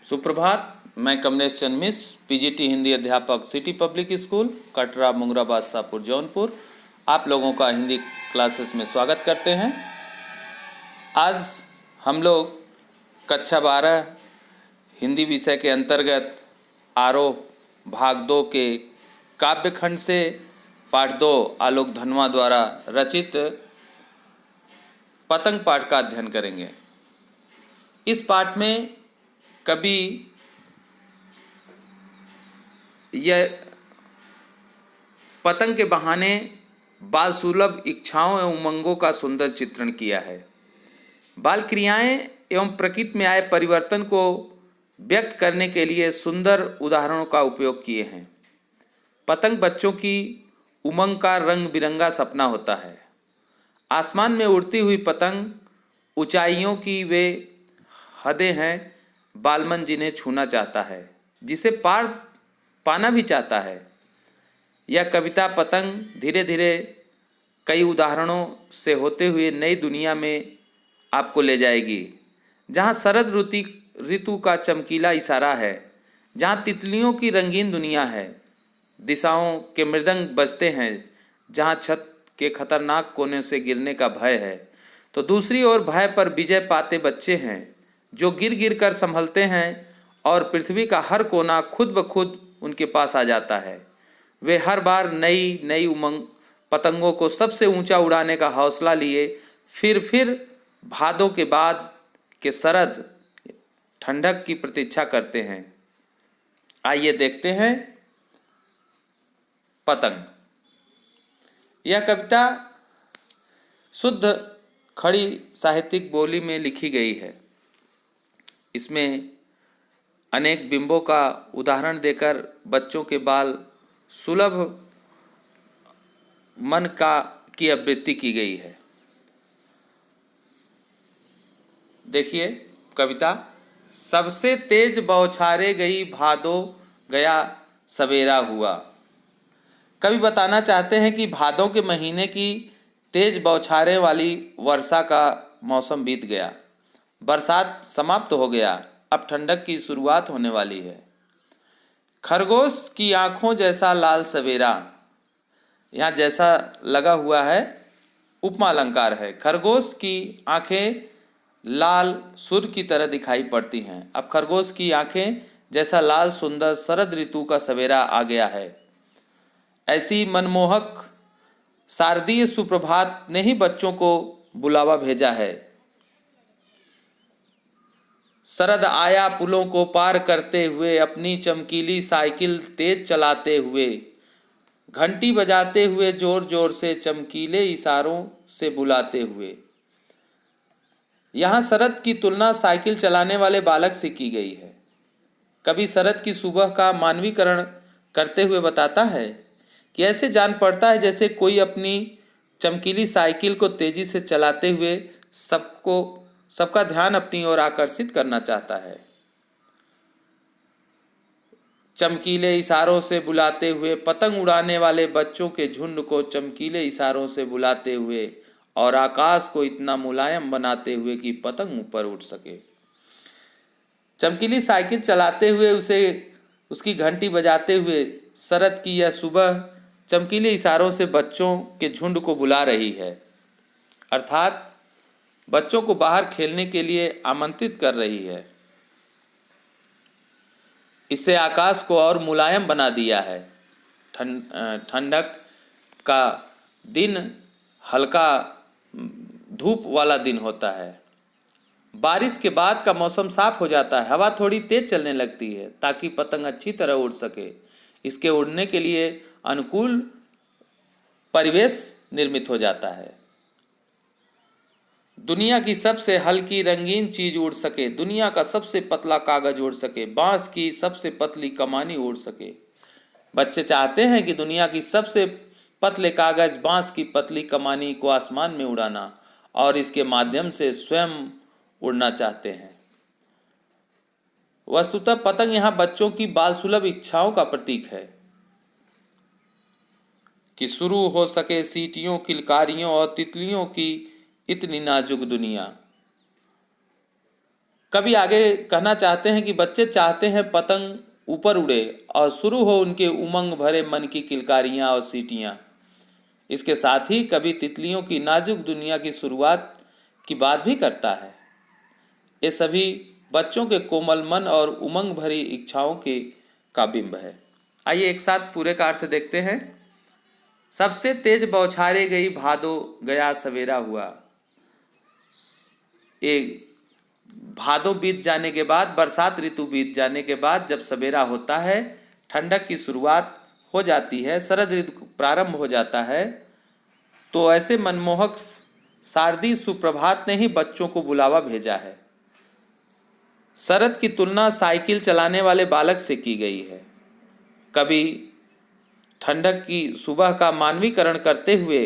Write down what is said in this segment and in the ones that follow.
सुप्रभात। मैं कमलेश चंद मिश्र, पीजीटी हिंदी अध्यापक, city public school, Katra, Mungra, Badshahpur, Jaunpur, आप लोगों का हिंदी क्लासेस में स्वागत करते हैं। आज हम लोग कक्षा 12 हिंदी विषय के अंतर्गत आरोह भाग 2 के काव्य खंड से पाठ 2 आलोक धनवा द्वारा रचित पतंग पाठ का अध्ययन करेंगे। इस पाठ में कवि यह पतंग के बहाने बाल सुलभ इच्छाओं एवं उमंगों का सुंदर चित्रण किया है। बाल क्रियाएं एवं प्रकृति में आए परिवर्तन को व्यक्त करने के लिए सुंदर उदाहरणों का उपयोग किए हैं। पतंग बच्चों की उमंग का रंग बिरंगा सपना होता है। आसमान में उड़ती हुई पतंग ऊंचाइयों की वे हदें हैं, बालमन जिन्हें छूना चाहता है, जिसे पार पाना भी चाहता है। यह कविता पतंग धीरे धीरे कई उदाहरणों से होते हुए नई दुनिया में आपको ले जाएगी, जहाँ शरद ऋतु का चमकीला इशारा है, जहाँ तितलियों की रंगीन दुनिया है, दिशाओं के मृदंग बजते हैं, जहाँ छत के खतरनाक कोने से गिरने का भय है, तो दूसरी ओर भय पर विजय पाते बच्चे हैं जो गिर गिर कर संभलते हैं और पृथ्वी का हर कोना खुद ब खुद उनके पास आ जाता है। वे हर बार नई नई उमंग पतंगों को सबसे ऊंचा उड़ाने का हौसला लिए फिर भादों के बाद के शरद ठंडक की प्रतीक्षा करते हैं। आइए देखते हैं पतंग। यह कविता शुद्ध खड़ी साहित्यिक बोली में लिखी गई है। इसमें अनेक बिंबों का उदाहरण देकर बच्चों के बाल सुलभ मन की आवृत्ति की गई है। देखिए कविता। सबसे तेज बौछारे गई भादो गया सवेरा हुआ। कवि बताना चाहते हैं कि भादों के महीने की तेज बौछारें वाली वर्षा का मौसम बीत गया, बरसात समाप्त हो गया, अब ठंडक की शुरुआत होने वाली है। खरगोश की आंखों जैसा लाल सवेरा, यहाँ जैसा लगा हुआ है उपमा अलंकार है। खरगोश की आंखें लाल सूर्य की तरह दिखाई पड़ती हैं। अब खरगोश की आंखें जैसा लाल सुंदर शरद ऋतु का सवेरा आ गया है। ऐसी मनमोहक शारदीय सुप्रभात ने ही बच्चों को बुलावा भेजा है। शरद आया पुलों को पार करते हुए, अपनी चमकीली साइकिल तेज चलाते हुए, घंटी बजाते हुए, जोर जोर से चमकीले इशारों से बुलाते हुए। यहाँ शरद की तुलना साइकिल चलाने वाले बालक से की गई है। कभी शरद की सुबह का मानवीकरण करते हुए बताता है कि ऐसे जान पड़ता है जैसे कोई अपनी चमकीली साइकिल को तेजी से चलाते हुए सबका ध्यान अपनी ओर आकर्षित करना चाहता है। चमकीले इशारों से बुलाते हुए, पतंग उड़ाने वाले बच्चों के झुंड को चमकीले इशारों से बुलाते हुए और आकाश को इतना मुलायम बनाते हुए कि पतंग ऊपर उठ सके। चमकीली साइकिल चलाते हुए, उसकी घंटी बजाते हुए शरद की यह सुबह चमकीले इशारों से बच्चों के झुंड को बुला रही है, अर्थात बच्चों को बाहर खेलने के लिए आमंत्रित कर रही है। इससे आकाश को और मुलायम बना दिया है। ठंडक का दिन हल्का धूप वाला दिन होता है। बारिश के बाद का मौसम साफ हो जाता है। हवा थोड़ी तेज चलने लगती है ताकि पतंग अच्छी तरह उड़ सके। इसके उड़ने के लिए अनुकूल परिवेश निर्मित हो जाता है। दुनिया की सबसे हल्की रंगीन चीज उड़ सके, दुनिया का सबसे पतला कागज उड़ सके, बांस की सबसे पतली कमानी उड़ सके। बच्चे चाहते हैं कि दुनिया की सबसे पतले कागज, बांस की पतली कमानी को आसमान में उड़ाना और इसके माध्यम से स्वयं उड़ना चाहते हैं। वस्तुतः पतंग यहाँ बच्चों की बाल सुलभ इच्छाओं का प्रतीक है कि शुरू हो सके सीटियों, किलकारियों और तितलियों की इतनी नाजुक दुनिया। कभी आगे कहना चाहते हैं कि बच्चे चाहते हैं पतंग ऊपर उड़े और शुरू हो उनके उमंग भरे मन की किलकारियाँ और सीटियाँ। इसके साथ ही कभी तितलियों की नाजुक दुनिया की शुरुआत की बात भी करता है। ये सभी बच्चों के कोमल मन और उमंग भरी इच्छाओं के का बिंब है। आइए एक साथ पूरे का अर्थ देखते हैं। सबसे तेज बौछारे गई भादो गया सवेरा हुआ। एक भादो बीत जाने के बाद, बरसात ऋतु बीत जाने के बाद जब सवेरा होता है, ठंडक की शुरुआत हो जाती है, शरद ऋतु प्रारंभ हो जाता है, तो ऐसे मनमोहक शारदीय सुप्रभात ने ही बच्चों को बुलावा भेजा है। शरद की तुलना साइकिल चलाने वाले बालक से की गई है। कभी ठंडक की सुबह का मानवीकरण करते हुए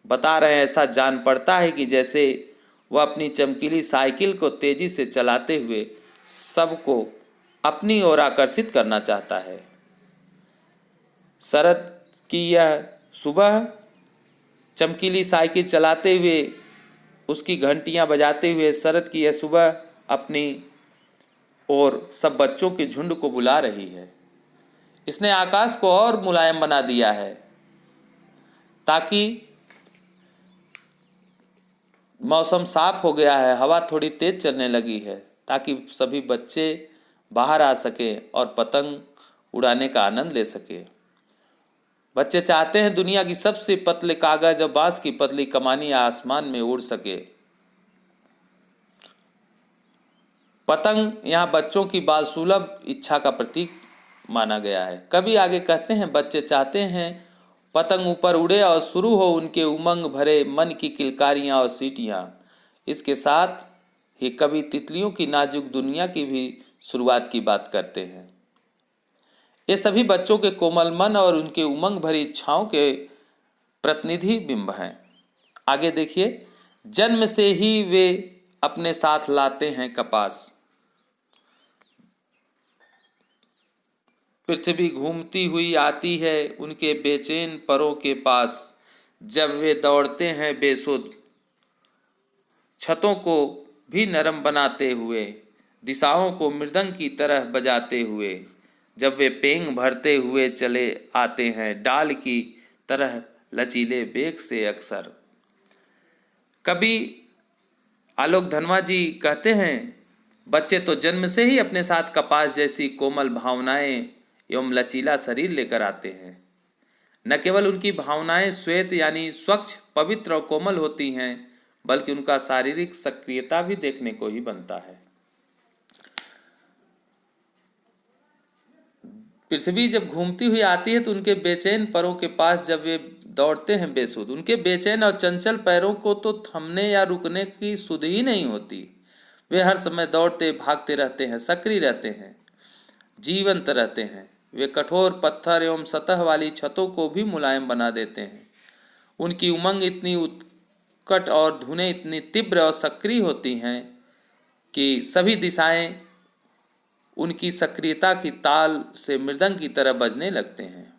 बता रहे हैं, ऐसा जान पड़ता है कि जैसे वह अपनी चमकीली साइकिल को तेजी से चलाते हुए सबको अपनी ओर आकर्षित करना चाहता है। शरद की यह सुबह चमकीली साइकिल चलाते हुए, उसकी घंटियां बजाते हुए शरद की यह सुबह अपनी ओर सब बच्चों के झुंड को बुला रही है। इसने आकाश को और मुलायम बना दिया है ताकि मौसम साफ हो गया है, हवा थोड़ी तेज चलने लगी है ताकि सभी बच्चे बाहर आ सकें और पतंग उड़ाने का आनंद ले सके। बच्चे चाहते हैं दुनिया की सबसे पतले कागज और बांस की पतली कमानी आसमान में उड़ सके। पतंग यहाँ बच्चों की बालसुलभ इच्छा का प्रतीक माना गया है। कभी आगे कहते हैं, बच्चे चाहते हैं पतंग ऊपर उड़े और शुरू हो उनके उमंग भरे मन की किलकारियाँ और सीटियाँ। इसके साथ ही कभी तितलियों की नाजुक दुनिया की भी शुरुआत की बात करते हैं। ये सभी बच्चों के कोमल मन और उनके उमंग भरी इच्छाओं के प्रतिनिधि बिंब हैं। आगे देखिए, जन्म से ही वे अपने साथ लाते हैं कपास। पृथ्वी घूमती हुई आती है उनके बेचैन परों के पास, जब वे दौड़ते हैं बेसुध, छतों को भी नरम बनाते हुए, दिशाओं को मृदंग की तरह बजाते हुए, जब वे पेंग भरते हुए चले आते हैं डाल की तरह लचीले बेग से अक्सर। कभी आलोक धनवा जी कहते हैं, बच्चे तो जन्म से ही अपने साथ कपास जैसी कोमल भावनाएं एवं लचीला शरीर लेकर आते हैं। न केवल उनकी भावनाएं श्वेत यानी स्वच्छ, पवित्र और कोमल होती हैं, बल्कि उनका शारीरिक सक्रियता भी देखने को ही बनता है। पृथ्वी जब घूमती हुई आती है तो उनके बेचैन पैरों के पास जब वे दौड़ते हैं बेसुध, उनके बेचैन और चंचल पैरों को तो थमने या रुकने की सुध ही नहीं होती। वे हर समय दौड़ते भागते रहते हैं, सक्रिय रहते हैं, जीवंत रहते हैं। वे कठोर पत्थर एवं सतह वाली छतों को भी मुलायम बना देते हैं। उनकी उमंग इतनी उत्कट और धुनें इतनी तीव्र और सक्रिय होती हैं कि सभी दिशाएं उनकी सक्रियता की ताल से मृदंग की तरह बजने लगते हैं।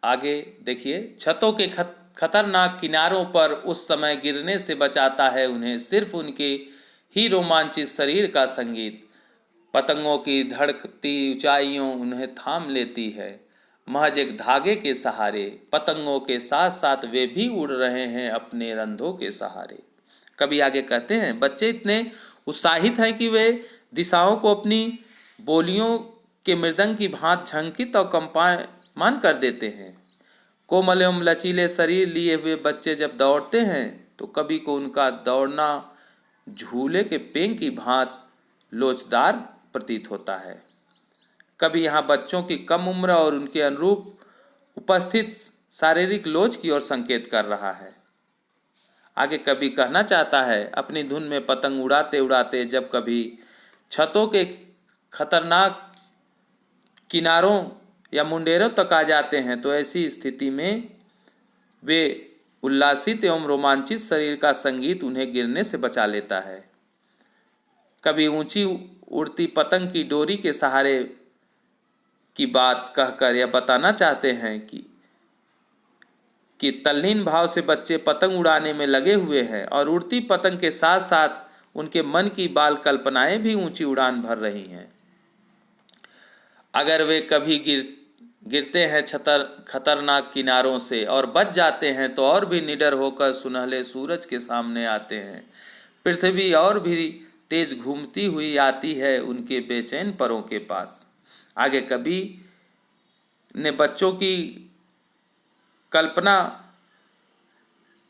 आगे देखिए, छतों के खतरनाक किनारों पर उस समय गिरने से बचाता है उन्हें सिर्फ उनके ही रोमांचित शरीर का संगीत। पतंगों की धड़कती ऊंचाइयों उन्हें थाम लेती है। महज एक धागे के सहारे पतंगों के साथ साथ वे भी उड़ रहे हैं अपने रंधों के सहारे। कभी आगे कहते हैं, बच्चे इतने उत्साहित हैं कि वे दिशाओं को अपनी बोलियों के मृदंग की भांति झंकित और कंपायमान कर देते हैं। कोमल एवं लचीले शरीर लिए हुए बच्चे जब दौड़ते हैं तो कभी को उनका दौड़ना झूले के पेंग की भांति लोचदार प्रतीत होता है। कभी यहाँ बच्चों की कम उम्र और उनके अनुरूप उपस्थित शारीरिक लोच की ओर संकेत कर रहा है। आगे कभी कहना चाहता है, अपनी धुन में पतंग उड़ाते उड़ाते जब कभी छतों के खतरनाक किनारों या मुंडेरों तक आ जाते हैं तो ऐसी स्थिति में वे उल्लासित एवं रोमांचित शरीर का संगीत उन्हें गिरने से बचा लेता है। कभी ऊंची उड़ती पतंग की डोरी के सहारे की बात कहकर यह बताना चाहते हैं कि कि तल्लीन भाव से बच्चे पतंग उड़ाने में लगे हुए हैं और उड़ती पतंग के साथ साथ उनके मन की बाल कल्पनाएं भी ऊंची उड़ान भर रही हैं। अगर वे कभी गिरते हैं खतरनाक किनारों से और बच जाते हैं तो और भी निडर होकर सुनहले सूरज के सामने आते हैं। पृथ्वी और भी तेज घूमती हुई आती है उनके बेचैन परों के पास। आगे कवि ने बच्चों की कल्पना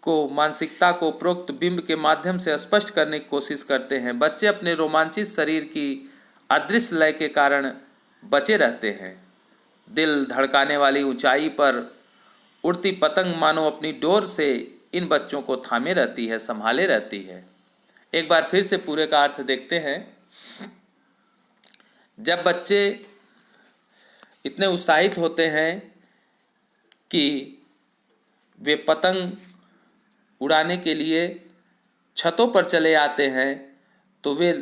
को मानसिकता को उपरोक्त बिंब के माध्यम से स्पष्ट करने की कोशिश करते हैं। बच्चे अपने रोमांचित शरीर की अदृश्य लय के कारण बचे रहते हैं। दिल धड़काने वाली ऊंचाई पर उड़ती पतंग मानो अपनी डोर से इन बच्चों को थामे रहती है, संभाले रहती है। एक बार फिर से पूरे का अर्थ देखते हैं। जब बच्चे इतने उत्साहित होते हैं कि वे पतंग उड़ाने के लिए छतों पर चले आते हैं, तो वे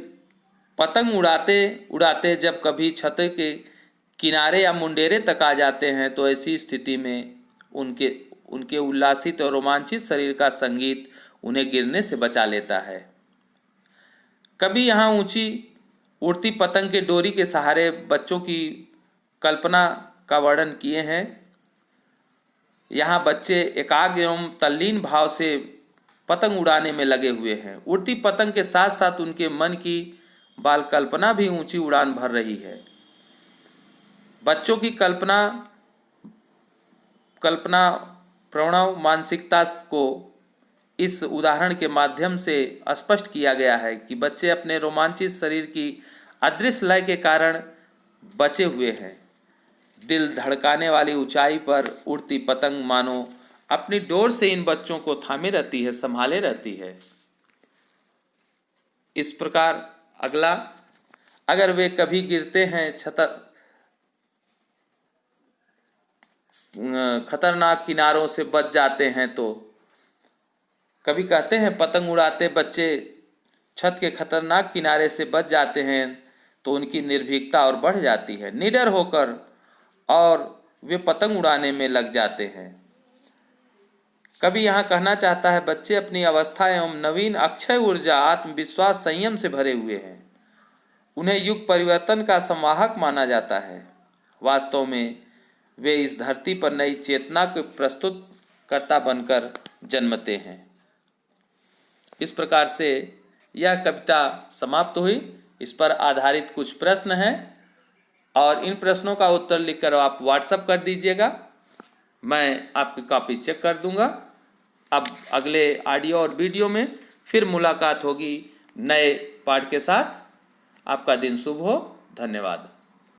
पतंग उड़ाते उड़ाते जब कभी छत के किनारे या मुंडेरे तक आ जाते हैं तो ऐसी स्थिति में उनके उल्लासित और रोमांचित शरीर का संगीत उन्हें गिरने से बचा लेता है। कभी यहाँ ऊंची उड़ती पतंग के डोरी के सहारे बच्चों की कल्पना का वर्णन किए हैं। यहाँ बच्चे एकाग्र एवं तल्लीन भाव से पतंग उड़ाने में लगे हुए हैं। उड़ती पतंग के साथ साथ उनके मन की बाल कल्पना भी ऊंची उड़ान भर रही है। बच्चों की कल्पना प्रणव मानसिकता को इस उदाहरण के माध्यम से स्पष्ट किया गया है कि बच्चे अपने रोमांचित शरीर की अदृश्य लय के कारण बचे हुए हैं। दिल धड़काने वाली ऊंचाई पर उड़ती पतंग मानो अपनी डोर से इन बच्चों को थामे रहती है, संभाले रहती है। इस प्रकार अगला, अगर वे कभी गिरते हैं खतरनाक किनारों से बच जाते हैं तो कभी कहते हैं पतंग उड़ाते बच्चे छत के खतरनाक किनारे से बच जाते हैं तो उनकी निर्भीकता और बढ़ जाती है, निडर होकर और वे पतंग उड़ाने में लग जाते हैं। कभी यहाँ कहना चाहता है बच्चे अपनी अवस्था एवं नवीन अक्षय ऊर्जा, आत्मविश्वास, संयम से भरे हुए हैं। उन्हें युग परिवर्तन का संवाहक माना जाता है। वास्तव में वे इस धरती पर नई चेतना को प्रस्तुत करता बनकर जन्मते हैं। इस प्रकार से यह कविता समाप्त हुई। इस पर आधारित कुछ प्रश्न हैं और इन प्रश्नों का उत्तर लिखकर आप व्हाट्सएप कर दीजिएगा, मैं आपकी कॉपी चेक कर दूंगा। अब अगले ऑडियो और वीडियो में फिर मुलाकात होगी नए पाठ के साथ। आपका दिन शुभ हो। धन्यवाद।